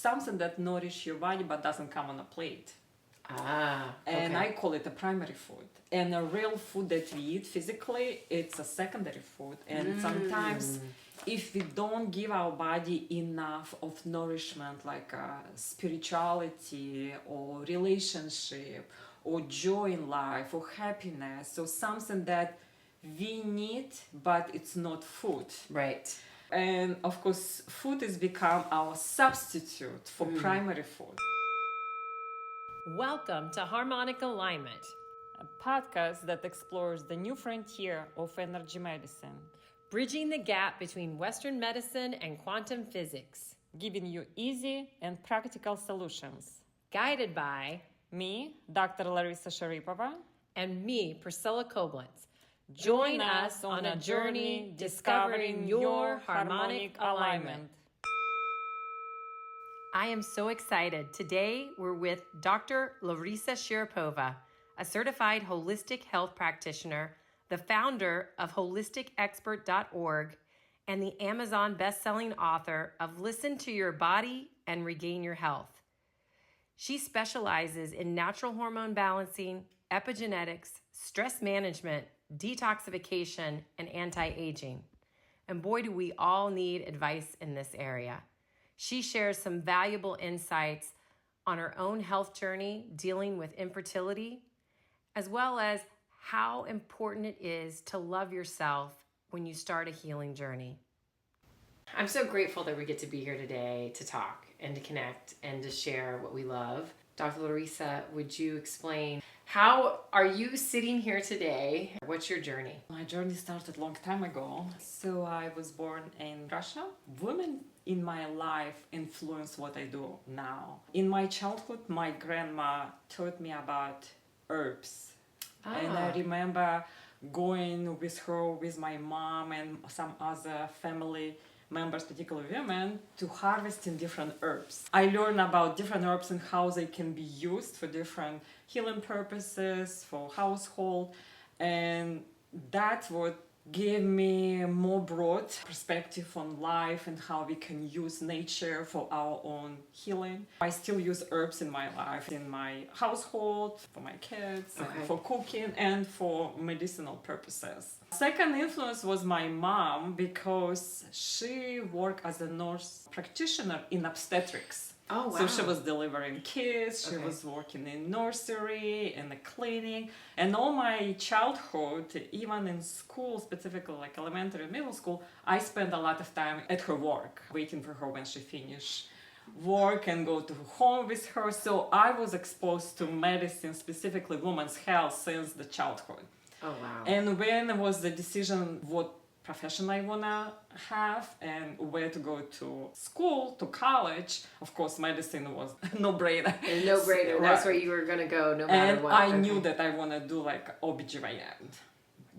something that nourishes your body but doesn't come on a plate. Okay. And I call it a primary food. And a real food that we eat physically, it's a secondary food. And sometimes if we don't give our body enough of nourishment, like spirituality or relationship or joy in life or happiness or something that we need, but it's not food. Right. And of course, food has become our substitute for primary food. Welcome to Harmonic Alignment, A podcast that explores the new frontier of energy medicine, bridging the gap between Western medicine and quantum physics, giving you easy and practical solutions. guided by Me, Dr. Larisa Sharipova. and me, Priscilla Koblenz. Join us on a journey discovering your harmonic alignment. I am so excited. Today we're with Dr. Larisa Sharipova, a certified holistic health practitioner, the founder of holisticexpert.org, and the Amazon best-selling author of Listen to Your Body and Regain Your Health. She specializes in natural hormone balancing, epigenetics, stress management, detoxification, and anti-aging. And boy, do we all need advice in this area. She shares some valuable insights on her own health journey dealing with infertility, as well as how important it is to love yourself when you start a healing journey. I'm so grateful that we get to be here today to talk and to connect and to share what we love. Dr. Larisa, would you explain, how are you sitting here today? What's your journey? My journey started a long time ago. So I was born in Russia. Women in my life influence what I do now. In my childhood, my grandma taught me about herbs. And I remember going with her, with my mom and some other family members, particularly women, to harvesting different herbs. I learned about different herbs and how they can be used for different healing purposes, for household, and that's what gave me a more broad perspective on life and how we can use nature for our own healing. I still use herbs in my life, in my household, for my kids, and for cooking and for medicinal purposes. Second influence was my mom, because she worked as a nurse practitioner in obstetrics. Oh, wow. So she was delivering kids, she was working in nursery, in the clinic, and all my childhood, even in school, specifically like elementary and middle school, I spent a lot of time at her work, waiting for her when she finished work and go to home with her. So I was exposed to medicine, specifically women's health, since the childhood. Oh, wow. And when was the decision what profession I wanna have and where to go to school, to college, of course medicine was no-brainer. No-brainer. So, That's where you were going to go no matter and what. I knew that I wanna do like OBGYN,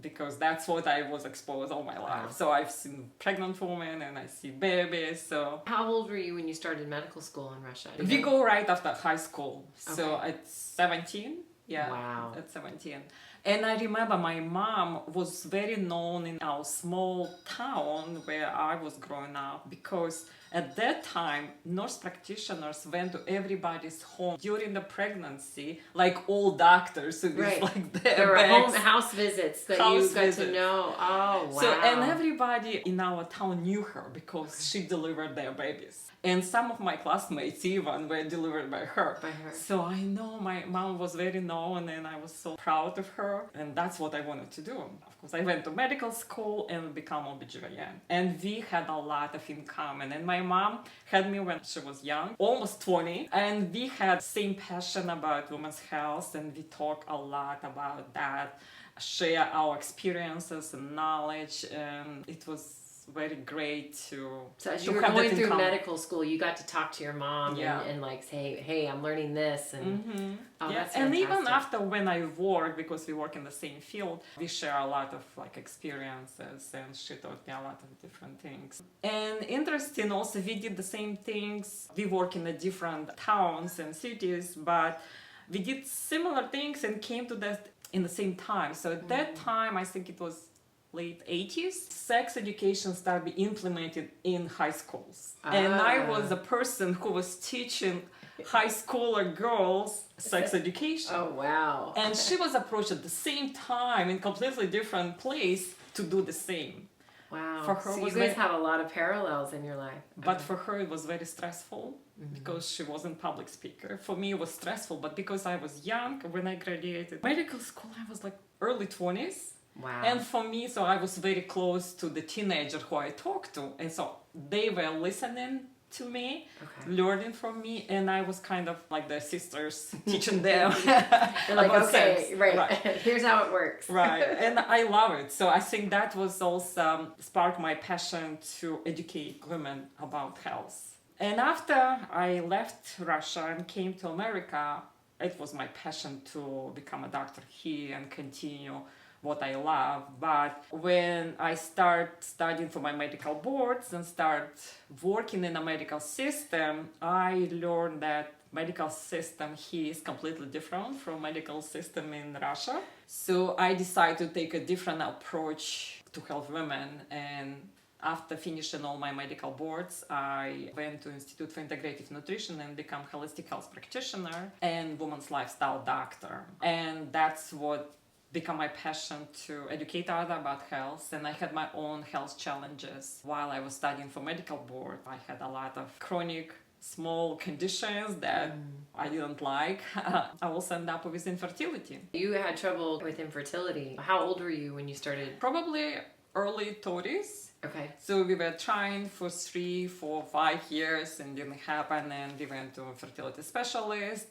because that's what I was exposed all my life. So I've seen pregnant women and I see babies. So How old were you when you started medical school in Russia? we go right after high school. So at 17. Yeah, Wow. at 17. And I remember my mom was very known in our small town where I was growing up, because at that time, nurse practitioners went to everybody's home during the pregnancy, like all doctors. So it was like there were house visits that you got to know. Oh, wow. So, and everybody in our town knew her because she delivered their babies. And some of my classmates even were delivered by her. So I know my mom was very known and I was so proud of her. And that's what I wanted to do. Of course, I went to medical school and became OBGYN. And we had a lot of in common. And my mom had me when she was young, almost 20. And we had same passion about women's health. And we talk a lot about that, share our experiences and knowledge. And it was very great to So as you were going through medical school, you got to talk to your mom and like say, hey, I'm learning this. And that's and even after when I work, because we work in the same field, we share a lot of like experiences, and she taught me a lot of different things. And interesting also, we did the same things. We work in the different towns and cities, but we did similar things and came to that in the same time. So at that time, I think it was late 80s, sex education started being implemented in high schools. And I was a person who was teaching high schooler girls sex education. Oh, wow. And she was approached at the same time in completely different place to do the same. Wow. For her so was you guys have a lot of parallels in your life. But for her it was very stressful because she wasn't public speaker. For me it was stressful, but because I was young when I graduated medical school, I was like early 20s. Wow. And for me, so I was very close to the teenager who I talked to. And so they were listening to me, learning from me, and I was kind of like their sisters teaching them. You're like, about okay, sex. right. Here's how it works. Right, and I love it. So I think that was also sparked my passion to educate women about health. And after I left Russia and came to America, it was my passion to become a doctor here and continue what I love. But when I start studying for my medical boards and start working in a medical system, I learned that medical system here is completely different from medical system in Russia. So I decided to take a different approach to help women. And after finishing all my medical boards, I went to Institute for Integrative Nutrition and become holistic health practitioner and women's lifestyle doctor. And that's what become my passion to educate others about health. And I had my own health challenges while I was studying for medical board. I had a lot of chronic small conditions that I didn't like. I also ended up with infertility. You had trouble with infertility. How old were you when you started? Probably early 30s. Okay. So we were trying for 3, 4, 5 years and didn't happen, and we went to a fertility specialist.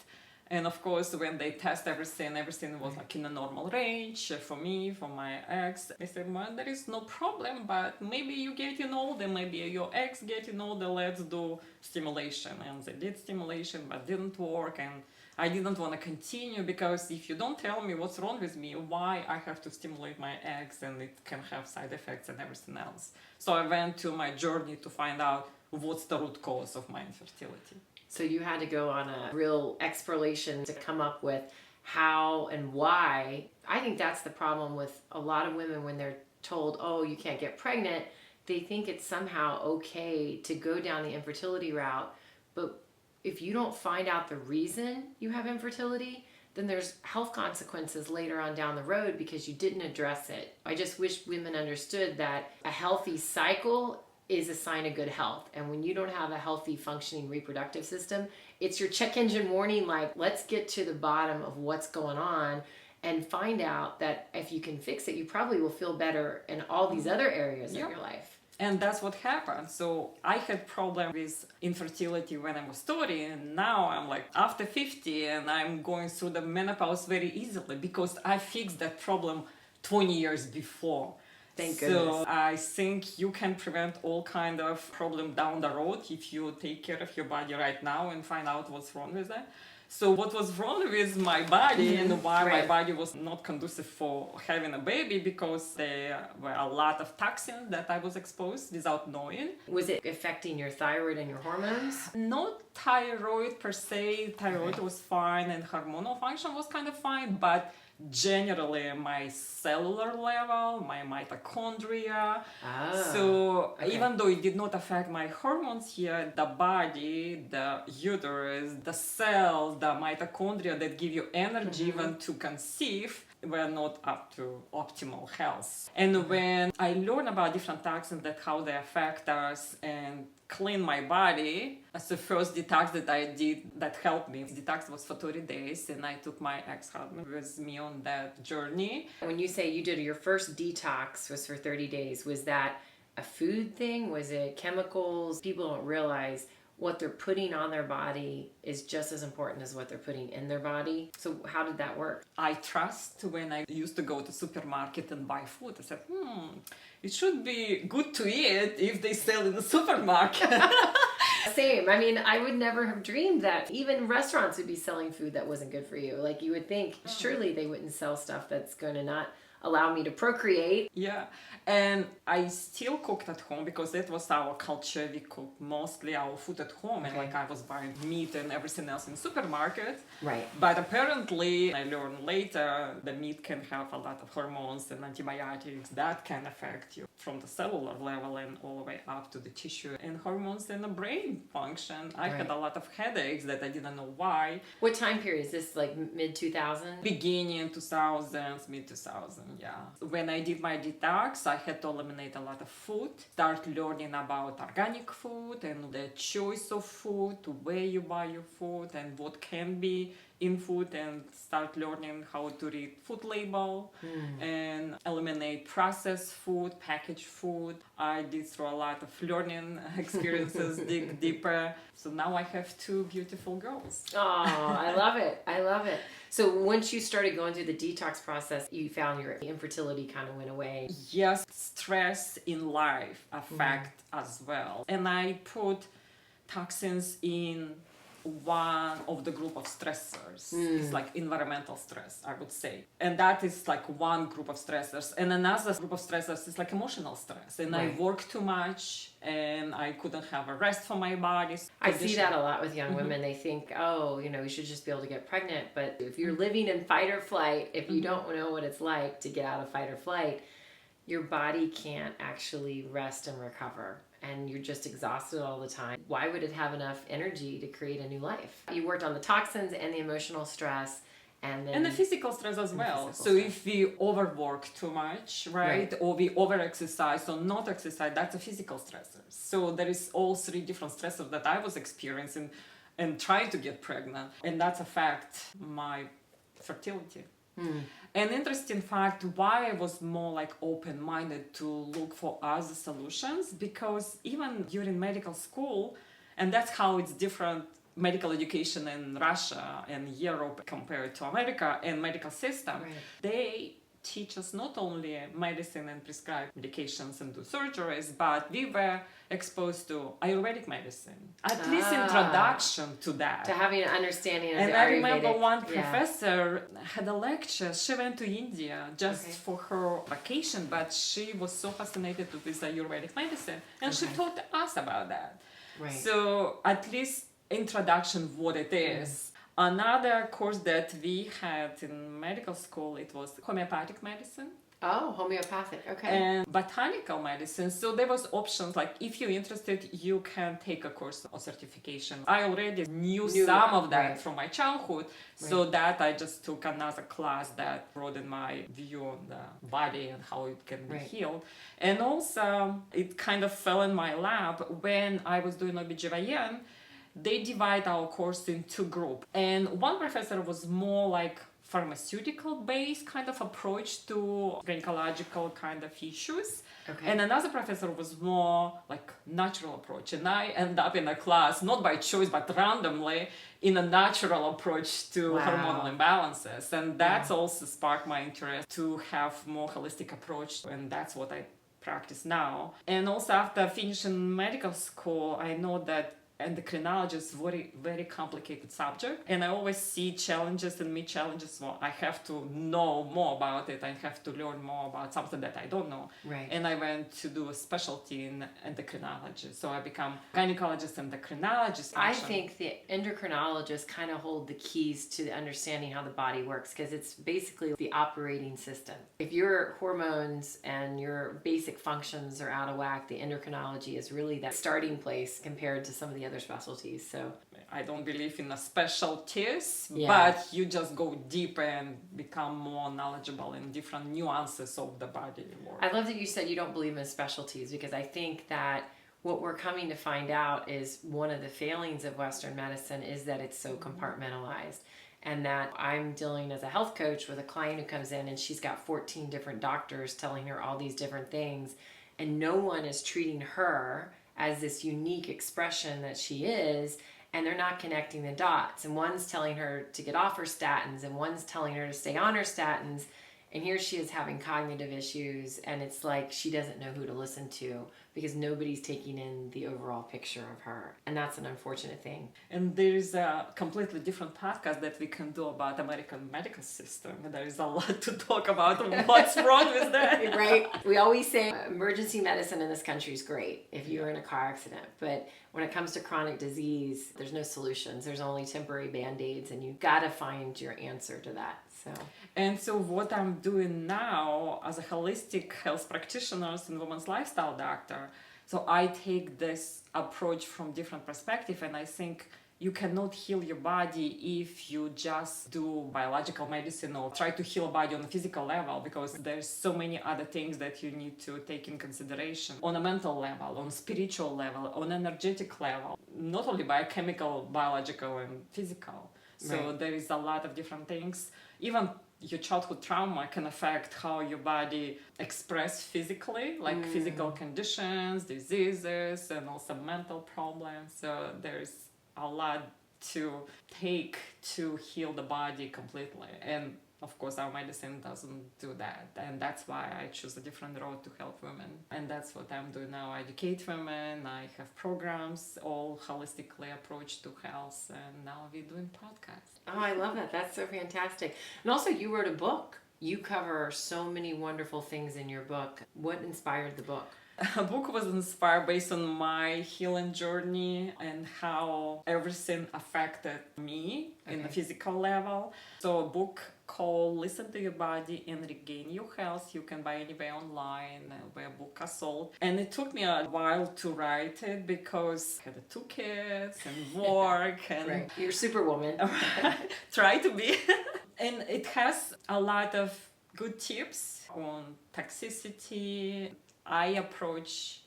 And of course, when they test everything was like in a normal range for me, for my ex. They said, well, there is no problem, but maybe you getting older, maybe your ex getting older, let's do stimulation. And they did stimulation, but didn't work. And I didn't want to continue because if you don't tell me what's wrong with me, why I have to stimulate my eggs and it can have side effects and everything else. So I went to my journey to find out what's the root cause of my infertility. So you had to go on a real exploration to come up with how and why. I think that's the problem with a lot of women when they're told, oh, you can't get pregnant. They think it's somehow okay to go down the infertility route. But if you don't find out the reason you have infertility, then there's health consequences later on down the road because you didn't address it. I just wish women understood that a healthy cycle is a sign of good health. And when you don't have a healthy functioning reproductive system, it's your check engine warning, like, let's get to the bottom of what's going on and find out that if you can fix it, you probably will feel better in all these other areas of your life. And that's what happened. So I had problem with infertility when I was 30, and now I'm like after 50 and I'm going through the menopause very easily because I fixed that problem 20 years before. Thank goodness. So I think you can prevent all kind of problem down the road if you take care of your body right now and find out what's wrong with that. So what was wrong with my body and why my body was not conducive for having a baby, because there were a lot of toxins that I was exposed without knowing. Was it affecting your thyroid and your hormones? Not thyroid per se. Thyroid was fine and hormonal function was kind of fine, but generally my cellular level, my mitochondria. So even though it did not affect my hormones here, the body, the uterus, the cells, the mitochondria that give you energy even to conceive were not up to optimal health. And when I learned about different toxins, that how they affect us, and clean my body, as the first detox that I did that helped me. Detox was for 30 days and I took my ex-husband with me on that journey. When you say you did your first detox was for 30 days, was that a food thing? Was it chemicals? People don't realize what they're putting on their body is just as important as what they're putting in their body. So how did that work? I trust when I used to go to supermarket and buy food. I said, it should be good to eat if they sell in the supermarket. Same. I mean, I would never have dreamed that even restaurants would be selling food that wasn't good for you. Like you would think, surely they wouldn't sell stuff that's going to not allow me to procreate. Yeah, and I still cooked at home because that was our culture. We cooked mostly our food at home, and Okay. like I was buying meat and everything else in supermarket. Right. But apparently, I learned later, the meat can have a lot of hormones and antibiotics that can affect you from the cellular level and all the way up to the tissue and hormones and the brain function. I had Right. a lot of headaches that I didn't know why. What time period is this? Like mid 2000s? Beginning 2000s, mid 2000, yeah. When I did my detox, I had to eliminate a lot of food, start learning about organic food and the choice of food, where you buy your food and what can be in food, and start learning how to read food label and eliminate processed food, packaged food. I did through a lot of learning experiences, dig deeper. So now I have two beautiful girls. Oh, I love it. I love it. So once you started going through the detox process, you found your infertility kind of went away. Yes, stress in life affect as well. And I put toxins in one of the group of stressors. It's like environmental stress, I would say. And that is like one group of stressors. And another group of stressors is like emotional stress. And Right. I worked too much and I couldn't have a rest for my body. I see that a lot with young women. They think, oh, you should just be able to get pregnant. But if you're living in fight or flight, if you don't know what it's like to get out of fight or flight, your body can't actually rest and recover. And you're just exhausted all the time. Why would it have enough energy to create a new life? You worked on the toxins and the emotional stress, and then and the physical stress as well. physical So stress. if we overwork too much, right? Or we over-exercise or not exercise, that's a physical stressor. So there is all three different stressors that I was experiencing and trying to get pregnant. And that's affect my fertility. An interesting fact why I was more like open-minded to look for other solutions, because even during medical school, and that's how it's different medical education in Russia and Europe compared to America and medical system, Right. they teach us not only medicine and prescribe medications and do surgeries, but we were exposed to Ayurvedic medicine. At least introduction to that. to having an understanding of And the I remember Ayurvedic- one yeah. professor had a lecture. She went to India just Okay. for her vacation, but she was so fascinated with Ayurvedic medicine, and she Okay. taught us about that. Right. So at least introduction what it is. Another course that we had in medical school, it was homeopathic medicine Oh, homeopathic. Okay. and botanical medicine. So there was options like if you're interested, you can take a course or certification. I already knew some of that right. from my childhood, so that I just took another class that broadened my view on the body and how it can be Right. healed. And also, it kind of fell in my lap when I was doing OBGYN. They divide our course in two groups, and one professor was more like pharmaceutical based kind of approach to gynecological kind of issues, Okay. and another professor was more like natural approach. And I end up in a class not by choice but randomly in a natural approach to Wow. hormonal imbalances, and that's also sparked my interest to have more holistic approach, and that's what I practice now. And also after finishing medical school, I know that endocrinology is very, very complicated subject, and I always see challenges and meet challenges. Well, I have to know more about it. I have to learn more about something that I don't know. Right. And I went to do a specialty in endocrinology, so I become gynecologist endocrinologist. I actually. think the endocrinologists kind of hold the keys to understanding how the body works, because it's basically the operating system. If your hormones and your basic functions are out of whack, the endocrinology is really that starting place compared to some of the other specialties. So I don't believe in the specialties, Yeah. but you just go deeper and become more knowledgeable in different nuances of the body work. I love that you said you don't believe in specialties, because I think that what we're coming to find out is one of the failings of Western medicine is that it's so compartmentalized. And that I'm dealing as a health coach with a client who comes in and she's got 14 different doctors telling her all these different things, and no one is treating her as this unique expression that she is, and they're not connecting the dots. And one's telling her to get off her statins, and one's telling her to stay on her statins, And here she is having cognitive issues, and it's like she doesn't know who to listen to because nobody's taking in the overall picture of her. And that's an unfortunate thing. And there's a completely different podcast that we can do about American medical system. There is a lot to talk about what's wrong with that. Right? We always say emergency medicine in this country is great if you're in a car accident. But when it comes to chronic disease, there's no solutions. There's only temporary Band-Aids, and you've got to find your answer to that. And so what I'm doing now as a holistic health practitioner and women's lifestyle doctor, so I take this approach from different perspective, and I think you cannot heal your body if you just do biological medicine or try to heal a body on a physical level, because there's so many other things that you need to take in consideration on a mental level, on a spiritual level, on an energetic level, not only biochemical, biological, and physical. So there is a lot of different things. Even your childhood trauma can affect how your body express physically, like physical conditions, diseases, and also mental problems. So there's a lot to take to heal the body completely. And of course, our medicine doesn't do that. And that's why I choose a different road to help women. And that's what I'm doing now. I educate women. I have programs, all holistically approach to health. And now we're doing podcasts. Oh, I love that. That's so fantastic. And also, you wrote a book. You cover so many wonderful things in your book. What inspired the book? A book was inspired based on my healing journey and how everything affected me in the physical level. So a book called Listen to Your Body and Regain Your Health. You can buy anywhere online where books are sold. And it took me a while to write it because I had 2 kids and work. And You're superwoman. Try to be. And it has a lot of good tips on toxicity. I approach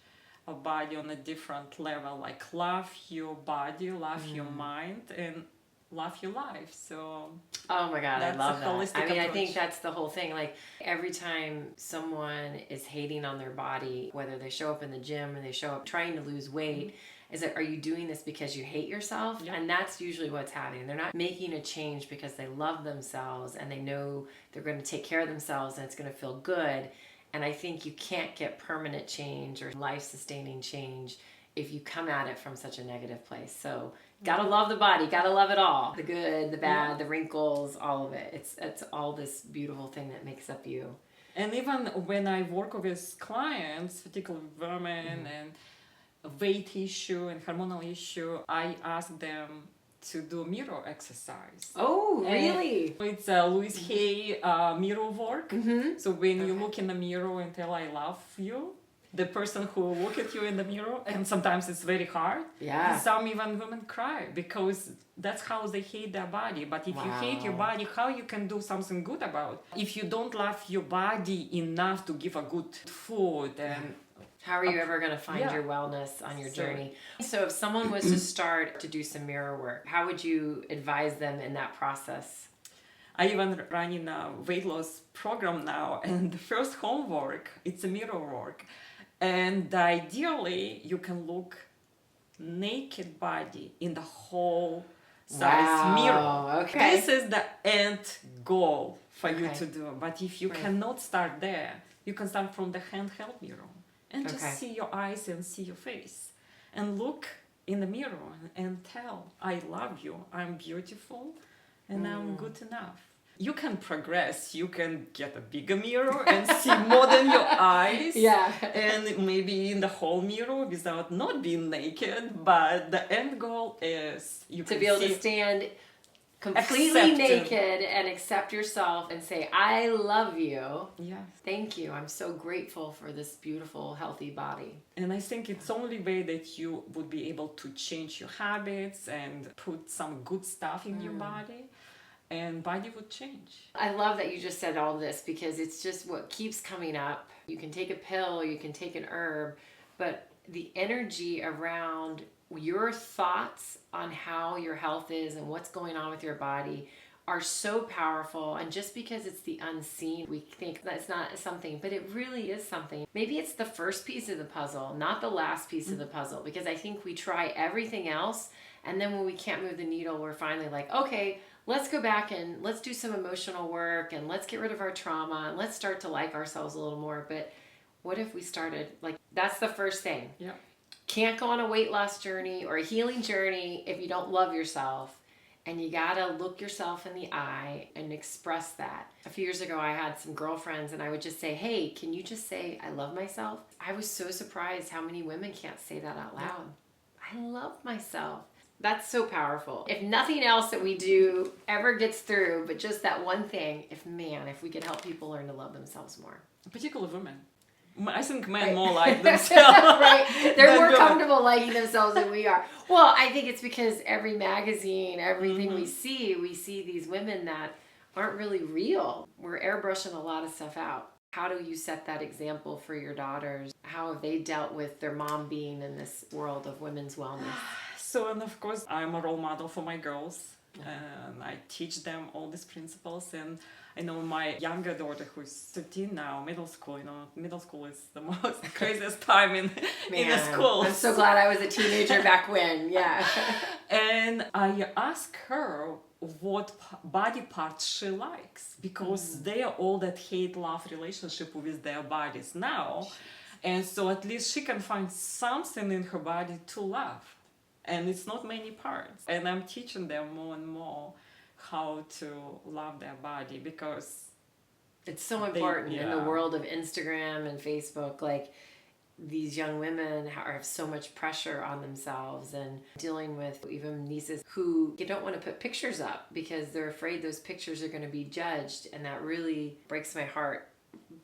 a body on a different level, like love your body, love your mind, and love your life. So oh my God, I love that. I mean, approach. I think that's the whole thing. Like every time someone is hating on their body, whether they show up in the gym or they show up trying to lose weight, is that, are you doing this because you hate yourself? Yeah. And that's usually what's happening. They're not making a change because they love themselves and they know they're going to take care of themselves and it's going to feel good. And I think you can't get permanent change or life-sustaining change if you come at it from such a negative place. So gotta love the body, gotta love it all. The good, the bad, the wrinkles, all of it. It's all this beautiful thing that makes up you. And even when I work with clients, particularly women and weight issue and hormonal issue, I ask them to do mirror exercise. Oh, really? And it's Louise Hay mirror work. So when you look in the mirror and tell I love you, the person who look at you in the mirror, and sometimes it's very hard. Yeah. Some even women cry because that's how they hate their body. But if you hate your body, how you can do something good about it? If you don't love your body enough to give a good food and how are you ever going to find your wellness on your journey? So if someone was to start to do some mirror work, how would you advise them in that process? I even running a weight loss program now, and the first homework, it's a mirror work. And ideally, you can look naked body in the whole size mirror. Okay. This is the end goal for you to do. But if you cannot start there, you can start from the handheld mirror and just see your eyes and see your face. And look in the mirror and tell, I love you, I'm beautiful, and I'm good enough. You can progress. You can get a bigger mirror and see more than your eyes. Yeah. And maybe in the whole mirror without not being naked. But the end goal is you to can be able see to stand completely naked and accept yourself and say, I love you. Yes. Thank you. I'm so grateful for this beautiful, healthy body. And I think it's the only way that you would be able to change your habits and put some good stuff in your body. And body would change. I love that you just said all this because it's just what keeps coming up. You can take a pill, you can take an herb, but the energy around your thoughts on how your health is and what's going on with your body are so powerful. And just because it's the unseen, we think that's not something, but it really is something. Maybe it's the first piece of the puzzle, not the last piece of the puzzle, because I think we try everything else. And then when we can't move the needle, we're finally like, okay, let's go back and let's do some emotional work and let's get rid of our trauma and let's start to like ourselves a little more. But what if we started, like, that's the first thing. Yeah. Can't go on a weight loss journey or a healing journey if you don't love yourself. And you gotta look yourself in the eye and express that. A few years ago, I had some girlfriends and I would just say, hey, can you just say, I love myself? I was so surprised how many women can't say that out loud. I love myself. That's so powerful. If nothing else that we do ever gets through, but just that one thing, if we could help people learn to love themselves more. Particularly women. I think men more like themselves. Right. They're more women. comfortable liking themselves than we are. Well, I think it's because every magazine, everything we see these women that aren't really real. We're airbrushing a lot of stuff out. How do you set that example for your daughters? How have they dealt with their mom being in this world of women's wellness? So, and of course, I'm a role model for my girls. And I teach them all these principles. And I know my younger daughter, who's 13 now, middle school, middle school is the most craziest time in the school. I'm so glad I was a teenager back when, yeah. And I ask her what body parts she likes, because they are all that hate-love relationship with their bodies now. And so at least she can find something in her body to love. And it's not many parts. And I'm teaching them more and more how to love their body, because it's so important in the world of Instagram and Facebook. Like, these young women have so much pressure on themselves, and dealing with even nieces who don't want to put pictures up because they're afraid those pictures are going to be judged. And that really breaks my heart.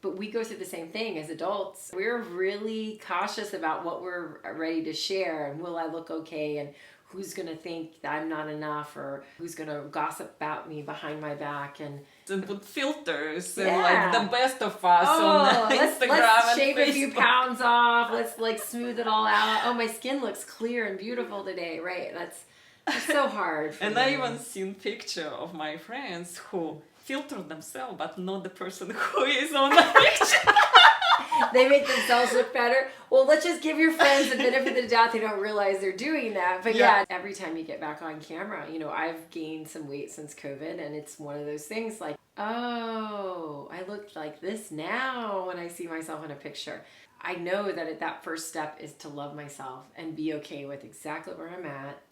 But we go through the same thing as adults. We're really cautious about what we're ready to share, and will I look okay, and who's going to think that I'm not enough, or who's going to gossip about me behind my back. And put filters and like the best of us on Instagram let's shave and a few pounds off. Let's like smooth it all out. Oh, my skin looks clear and beautiful today. Right. That's so hard. And I even seen picture of my friends who filtered themselves, but not the person who is on the picture. They make themselves look better. Well, let's just give your friends the benefit of the doubt. They don't realize they're doing that. But yeah, every time you get back on camera, I've gained some weight since COVID, and it's one of those things like, oh, I look like this now when I see myself in a picture. I know that that first step is to love myself and be okay with exactly where I'm at.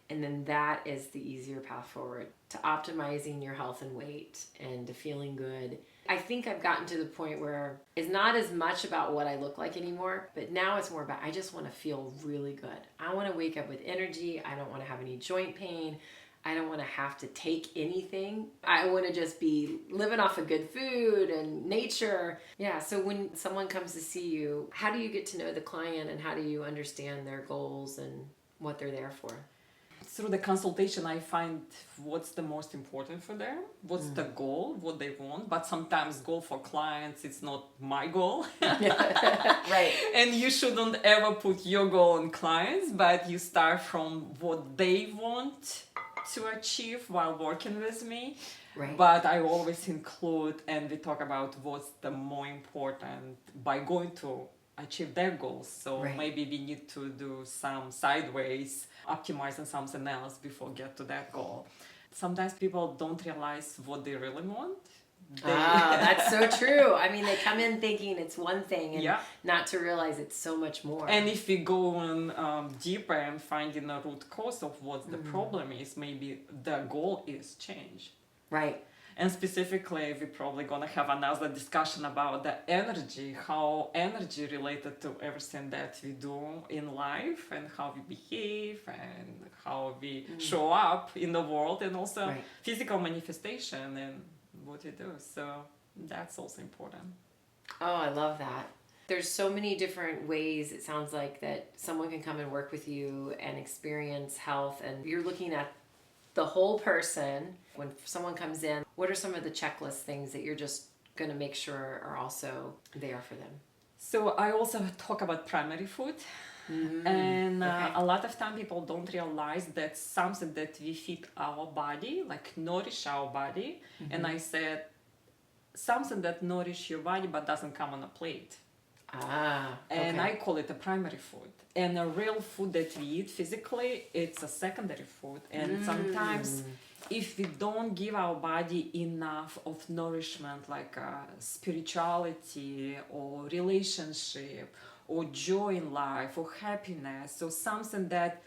And then that is the easier path forward to optimizing your health and weight and to feeling good. I think I've gotten to the point where it's not as much about what I look like anymore, but now it's more about, I just want to feel really good. I want to wake up with energy. I don't want to have any joint pain. I don't want to have to take anything. I want to just be living off of good food and nature. Yeah, so when someone comes to see you, how do you get to know the client, and how do you understand their goals and what they're there for? Through the consultation, I find what's the most important for them, what's the goal, what they want. But sometimes goal for clients, it's not my goal. Right. And you shouldn't ever put your goal on clients, but you start from what they want to achieve while working with me. Right. But I always include, and we talk about what's the more important by going to achieve their goals. So maybe we need to do some sideways, optimizing something else before get to that goal. Sometimes people don't realize what they really want. That's so true. I mean, they come in thinking it's one thing, and not to realize it's so much more. And if we go on deeper and finding a root cause of what the problem is, maybe the goal is change. Right. And specifically, we're probably going to have another discussion about the energy, how energy related to everything that we do in life, and how we behave, and how we show up in the world, and also physical manifestation and what we do. So that's also important. Oh, I love that. There's so many different ways, it sounds like, that someone can come and work with you and experience health, and you're looking at the whole person. When someone comes in, what are some of the checklist things that you're just going to make sure are also there for them? So I also talk about primary food. And okay. a lot of time people don't realize that something that we feed our body, like nourish our body. And I said, something that nourish your body but doesn't come on a plate. And I call it a primary food. And a real food that we eat physically, it's a secondary food. And sometimes if we don't give our body enough of nourishment, like spirituality or relationship or joy in life or happiness or something that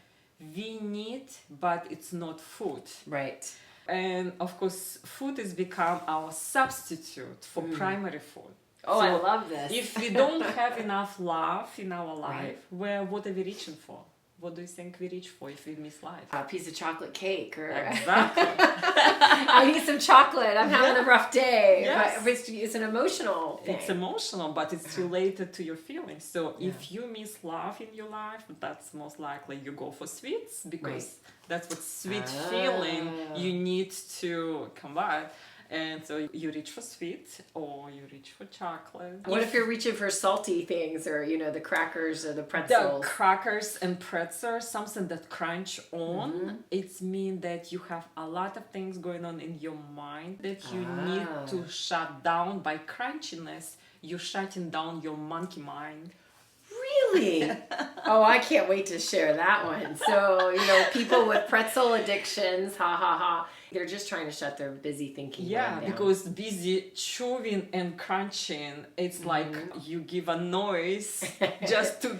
we need, but it's not food. Right. And of course, food has become our substitute for primary food. Oh, So I love this. if we don't have enough love in our life, what are we reaching for? What do you think we reach for if we miss life? A piece of chocolate cake or Exactly. I need some chocolate. I'm having a rough day. Yes. But it's an emotional thing. It's emotional, but it's related to your feelings. So if you miss love in your life, that's most likely you go for sweets because that's what sweet feeling you need to combat. And so you reach for sweet or you reach for chocolate. What if you're reaching for salty things or, the crackers or the The pretzels? crackers and pretzels, something that crunch on, it means that you have a lot of things going on in your mind that you need to shut down. By crunchiness, you're shutting down your monkey mind. Really? Oh, I can't wait to share that one. So, people with pretzel addictions, they're just trying to shut their busy thinking mind down. Because busy chewing and crunching, it's like you give a noise just to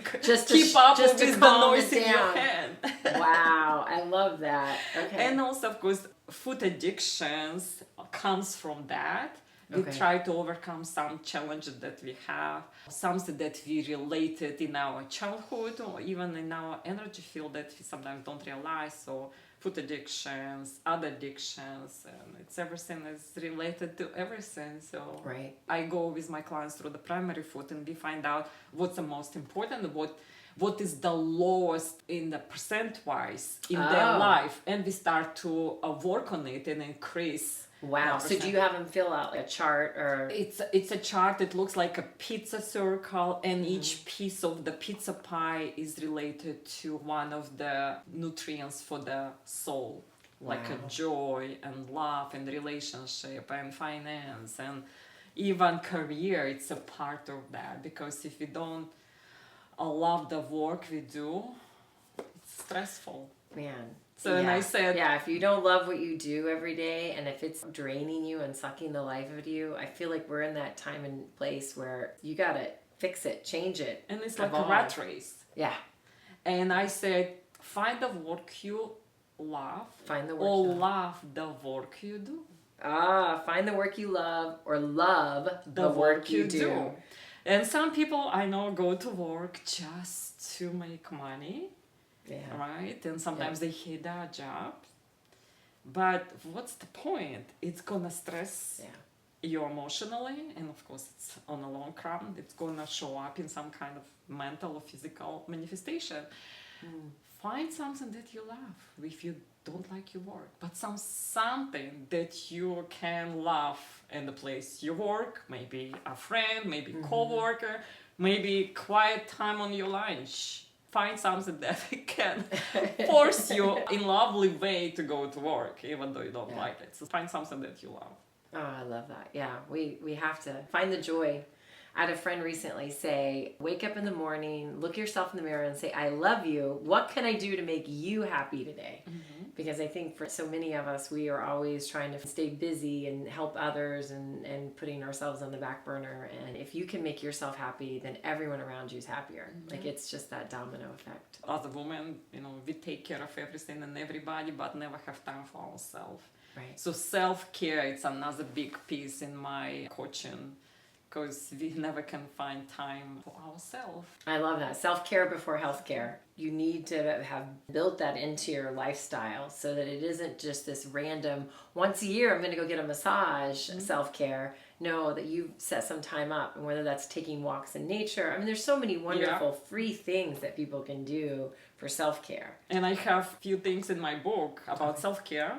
keep up with the noise in your head. Wow, I love that. Okay. And also, of course, food addictions comes from that. We try to overcome some challenges that we have, something that we related in our childhood or even in our energy field that we sometimes don't realize. So food addictions, other addictions, and it's everything is related to everything. So I go with my clients through the primary food and we find out what's the most important, what is the lowest in the percent-wise in their life. And we start to work on it and increase. Wow. So do you have them fill out a chart or? It's a chart that looks like a pizza circle, and each piece of the pizza pie is related to one of the nutrients for the soul, like a joy and love and relationship and finance and even career. It's a part of that, because if we don't love the work we do, it's stressful. Man. So and I said, if you don't love what you do every day, and if it's draining you and sucking the life out of you, I feel like we're in that time and place where you gotta fix it, change it, and it's like a rat race. Yeah. And I said, find the work you love, find the work or love the work you do. Find the work you love or love the work you do. And some people I know go to work just to make money. Right? And sometimes they hate their job. But what's the point? It's gonna stress you emotionally, and of course it's on a long run, it's gonna show up in some kind of mental or physical manifestation. Find something that you love if you don't like your work, but something that you can love in the place you work, maybe a friend, maybe co-worker, maybe quiet time on your lunch. Find something that can force you in a lovely way to go to work, even though you don't like it. So find something that you love. Oh, I love that. Yeah, we have to find the joy. I had a friend recently say, wake up in the morning, look yourself in the mirror and say, I love you. What can I do to make you happy today? Because I think for so many of us, we are always trying to stay busy and help others and putting ourselves on the back burner. And if you can make yourself happy, then everyone around you is happier. Like it's just that domino effect. As a woman, we take care of everything and everybody, but never have time for ourselves. Right. So self-care, it's another big piece in my coaching, because we never can find time for ourselves. I love that. Self-care before health-care. You need to have built that into your lifestyle so that it isn't just this random, once a year I'm going to go get a massage self-care. No, that you set some time up, and whether that's taking walks in nature. I mean, there's so many wonderful free things that people can do for self-care. And I have a few things in my book about self-care.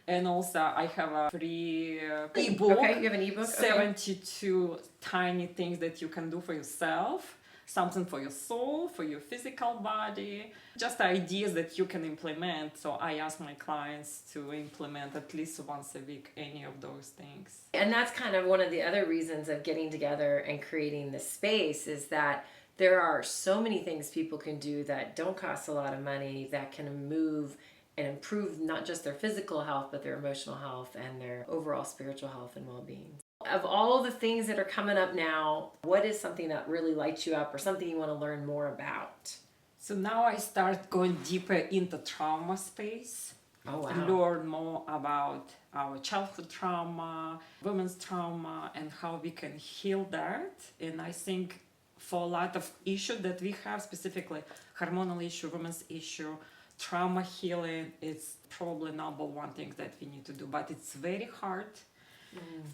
And also I have a free ebook. Okay, you have an ebook? 72 tiny things that you can do for yourself something for your soul, for your physical body, just ideas that you can implement. So I ask my clients to implement at least once a week any of those things. And that's kind of one of the other reasons of getting together and creating this space, is that there are so many things people can do that don't cost a lot of money, that can move and improve not just their physical health, but their emotional health and their overall spiritual health and well-being. Of all the things that are coming up now, what is something that really lights you up or something you want to learn more about? So now I start going deeper into trauma space. Oh, wow. Learn more about our childhood trauma, women's trauma, and how we can heal that. And I think for a lot of issues that we have, specifically hormonal issue, women's issue, trauma healing is probably number one thing that we need to do. But it's very hard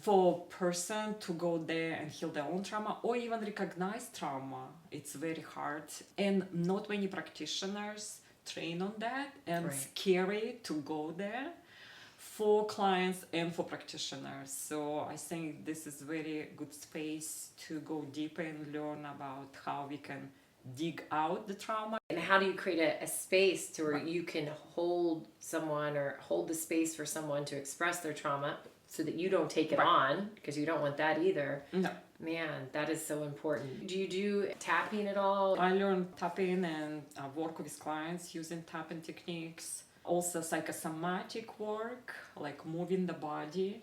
for a person to go there and heal their own trauma or even recognize trauma. It's very hard. And not many practitioners train on that, and Right. scary to go there for clients and for practitioners. So I think this is very good space to go deeper and learn about how we can dig out the trauma. And how do you create a space to where you can hold someone or hold the space for someone to express their trauma so that you don't take it on, because you don't want that either. No. Man, that is so important. Do you do tapping at all? I learned tapping and work with clients using tapping techniques. Also psychosomatic work, like moving the body,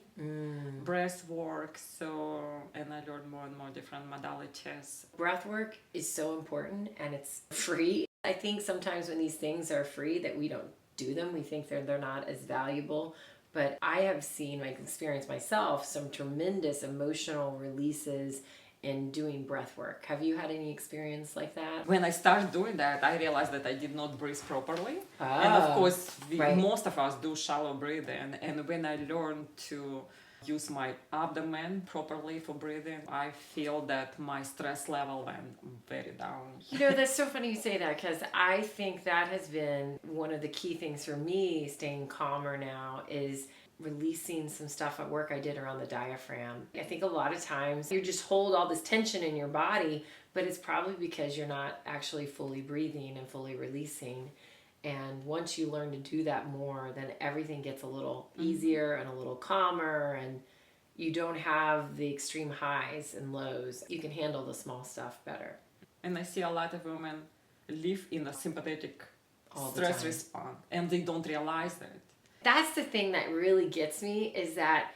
breath work. So, and I learned more and more different modalities. Breath work is so important, and it's free. I think sometimes when these things are free that we don't do them, we think they're not as valuable. But I have seen, like, experience myself, some tremendous emotional releases in doing breath work. Have you had any experience like that? When I started doing that, I realized that I did not breathe properly. And of course, right. most of us do shallow breathing. And when I learned to use my abdomen properly for breathing, I feel that my stress level went very down. You know, that's so funny you say that, because I think that has been one of the key things for me staying calmer now, is releasing some stuff at work I did around the diaphragm. I think a lot of times you just hold all this tension in your body, but it's probably because you're not actually fully breathing and fully releasing. And once you learn to do that more, then everything gets a little easier and a little calmer, and you don't have the extreme highs and lows. You can handle the small stuff better. And I see a lot of women live in a sympathetic All the stress time. response, and they don't realize that. That's the thing that really gets me, is that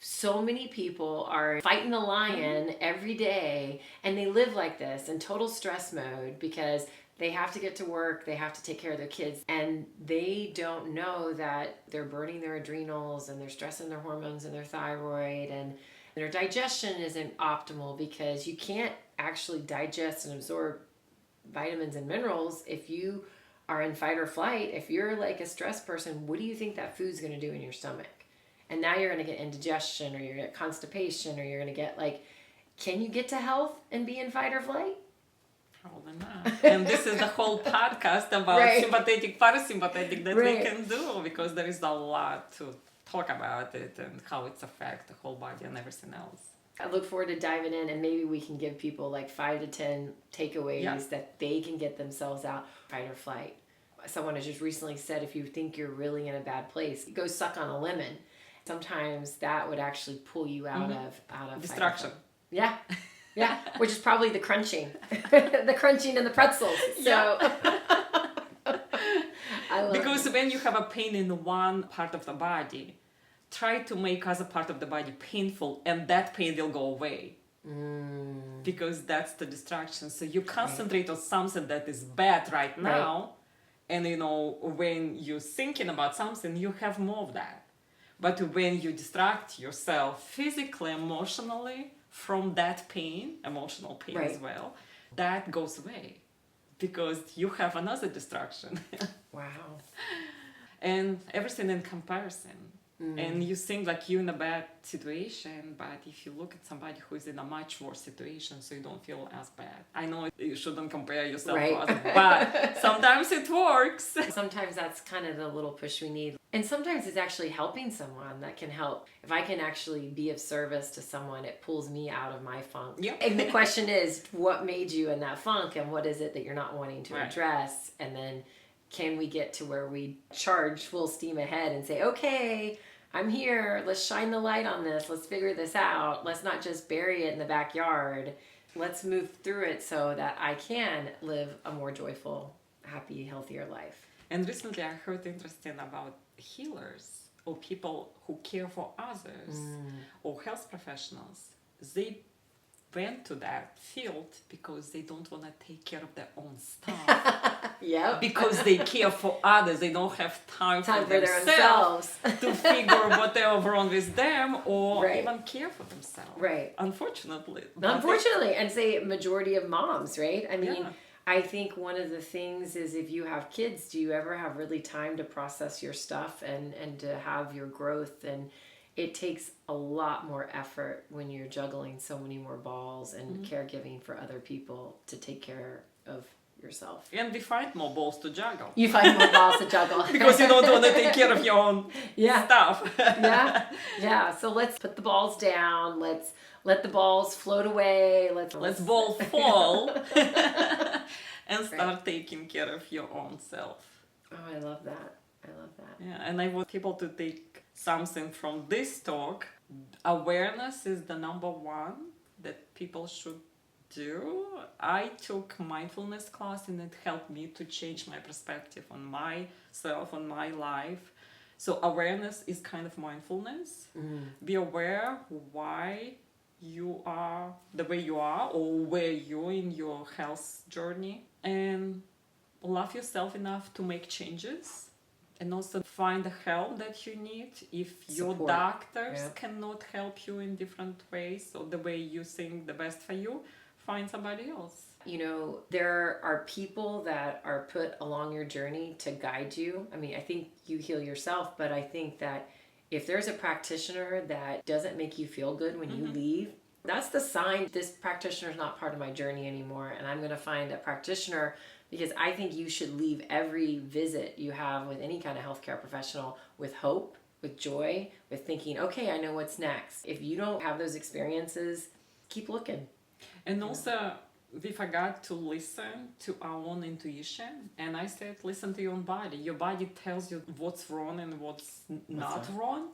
so many people are fighting the lion every day, and they live like this in total stress mode because they have to get to work, they have to take care of their kids, and they don't know that they're burning their adrenals and they're stressing their hormones and their thyroid, and their digestion isn't optimal, because you can't actually digest and absorb vitamins and minerals if you are in fight or flight. If you're like a stress person, what do you think that food's going to do in your stomach? And now you're going to get indigestion, or you're going to get constipation, or you're going to get, like, can you get to health and be in fight or flight? Probably not. And this is the whole podcast about Right. sympathetic, parasympathetic that Right. we can do, because there is a lot to talk about it and how it's affect the whole body and everything else. I look forward to diving in, and maybe we can give people like 5 to 10 takeaways that they can get themselves out, fight or flight. Someone has just recently said, if you think you're really in a bad place, go suck on a lemon. Sometimes that would actually pull you out of Distraction. Yeah. Yeah, which is probably the crunching. The crunching and the pretzels. So I love Because it. when you have a pain in one part of the body, try to make other part of the body painful, and that pain will go away. Because that's the distraction. So you concentrate on something that is bad right now, and when you're thinking about something, you have more of that. But when you distract yourself physically, emotionally from that pain, emotional pain as well, that goes away, because you have another distraction. Wow. And everything in comparison. And you think like you're in a bad situation, but if you look at somebody who is in a much worse situation, so you don't feel as bad. I know you shouldn't compare yourself to others, but sometimes it works. Sometimes that's kind of the little push we need. And sometimes it's actually helping someone that can help. If I can actually be of service to someone, it pulls me out of my funk. Yeah. And the question is, what made you in that funk, and what is it that you're not wanting to address? And then can we get to where we charge full steam ahead and say, okay, I'm here. Let's shine the light on this. Let's figure this out. Let's not just bury it in the backyard. Let's move through it so that I can live a more joyful, happy, healthier life. And recently I heard interesting about healers or people who care for others or health professionals. They went to that field because they don't want to take care of their own stuff. Yep. Because they care for others. They don't have time for themselves to figure whatever wrong with them or Right. even care for themselves. Right. Unfortunately. And say majority of moms, right? I mean, Yeah. I think one of the things is if you have kids, do you ever have really time to process your stuff and to have your growth? And it takes a lot more effort when you're juggling so many more balls and caregiving for other people to take care of yourself. And we find more balls to juggle. You find more balls to juggle. Because you don't want to take care of your own stuff. Yeah. So let's put the balls down. Let's let the balls float away. Let's ball fall and start taking care of your own self. Oh, I love that. Yeah, and I want people to take something from this talk. Awareness is the number one that people should do. I took mindfulness class and it helped me to change my perspective on myself, on my life. So awareness is kind of mindfulness. Be aware why you are the way you are or where you're in your health journey, and love yourself enough to make changes. And also find the help that you need if your doctors cannot help you in different ways or the way you think the best for you. Find somebody else. You know, there are people that are put along your journey to guide you. I mean, I think you heal yourself, but I think that if there's a practitioner that doesn't make you feel good when you leave, that's the sign this practitioner is not part of my journey anymore. And I'm going to find a practitioner, because I think you should leave every visit you have with any kind of healthcare professional with hope, with joy, with thinking, okay, I know what's next. If you don't have those experiences, keep looking. And also, we forgot to listen to our own intuition. And I said, listen to your own body. Your body tells you what's wrong and what's not wrong.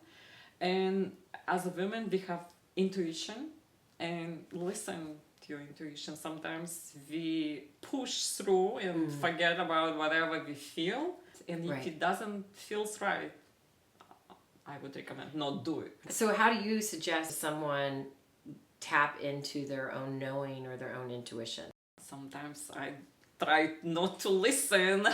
And as a woman, we have intuition, and listen to your intuition. Sometimes we push through and forget about whatever we feel. And if it doesn't feel right, I would recommend not do it. So how do you suggest someone tap into their own knowing or their own intuition? Sometimes I try not to listen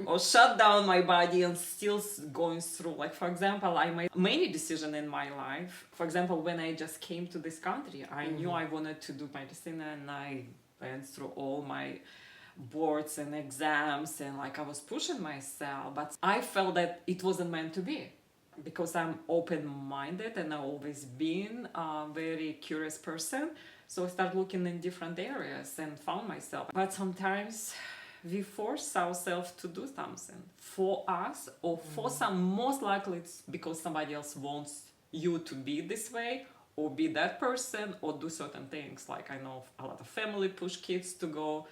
or shut down my body and still going through. Like, for example, I made many decisions in my life. For example, when I just came to this country, I knew I wanted to do medicine, and I went through all my boards and exams, and like I was pushing myself, but I felt that it wasn't meant to be. Because I'm open-minded and I've always been a very curious person. So I started looking in different areas and found myself. But sometimes we force ourselves to do something for us or for some, most likely it's because somebody else wants you to be this way or be that person or do certain things. Like I know a lot of family push kids to go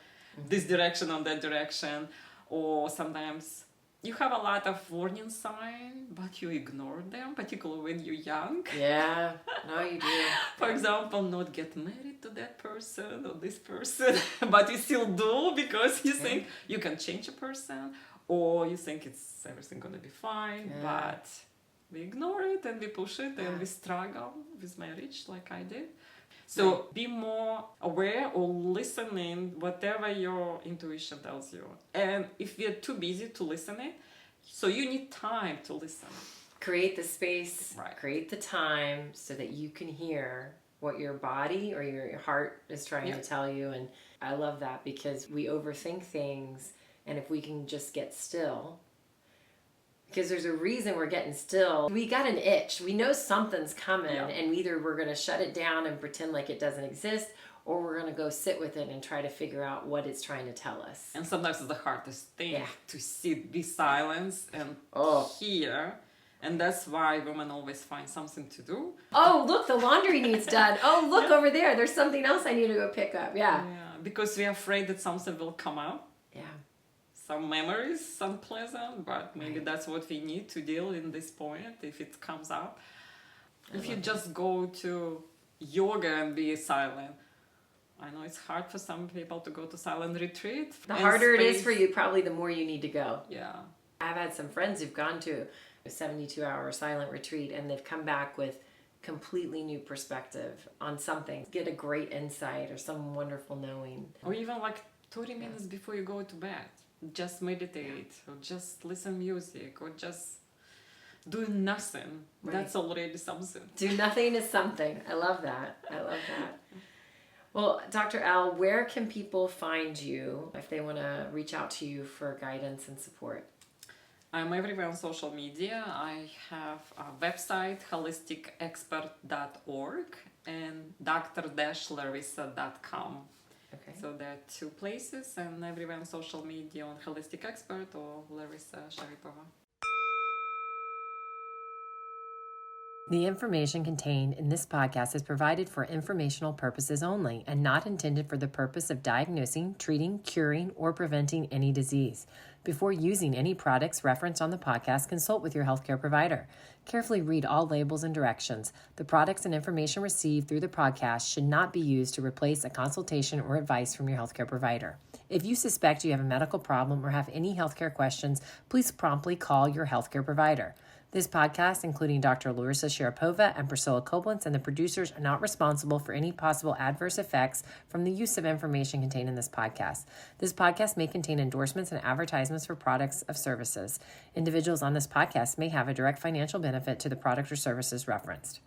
this direction or that direction, or sometimes you have a lot of warning signs, but you ignore them, particularly when you're young. Yeah, no, you do. For example, not get married to that person or this person, but you still do because you think you can change a person, or you think it's everything gonna be fine, but we ignore it and we push it and we struggle with marriage like I did. So be more aware or listening whatever your intuition tells you. And if you're too busy to listen it, so you need time to listen. Create the space, create the time so that you can hear what your body or your heart is trying to tell you. And I love that because we overthink things, and if we can just get still, Because there's a reason we're getting still. We got an itch. We know something's coming, and either we're going to shut it down and pretend like it doesn't exist, or we're going to go sit with it and try to figure out what it's trying to tell us. And sometimes it's the hardest thing to sit, be silent, and hear. And that's why women always find something to do. Oh, look, the laundry needs done. Oh, look over there. There's something else I need to go pick up. Yeah. Because we're afraid that something will come up. Yeah. Some memories, unpleasant, but maybe that's what we need to deal in this point if it comes up. If you just go to yoga and be silent, I know it's hard for some people to go to silent retreat. The harder it is for you, probably the more you need to go. Yeah. I've had some friends who've gone to a 72-hour silent retreat and they've come back with completely new perspective on something. Get a great insight or some wonderful knowing. Or even like 30 minutes before you go to bed. Just meditate or just listen music or just do nothing. Right. That's already something. Do nothing is something. I love that. I love that. Well, Dr. Al, where can people find you if they want to reach out to you for guidance and support? I'm everywhere on social media. I have a website, holisticexpert.org and dr-larisa.com. Okay. So there are two places, and everywhere on social media on Holistic Expert or Larisa Sharipova. The information contained in this podcast is provided for informational purposes only and not intended for the purpose of diagnosing, treating, curing, or preventing any disease. Before using any products referenced on the podcast, consult with your healthcare provider. Carefully read all labels and directions. The products and information received through the podcast should not be used to replace a consultation or advice from your healthcare provider. If you suspect you have a medical problem or have any healthcare questions, please promptly call your healthcare provider. This podcast, including Dr. Larisa Sharipova and Priscilla and the producers, are not responsible for any possible adverse effects from the use of information contained in this podcast. This podcast may contain endorsements and advertisements for products or services. Individuals on this podcast may have a direct financial benefit to the product or services referenced.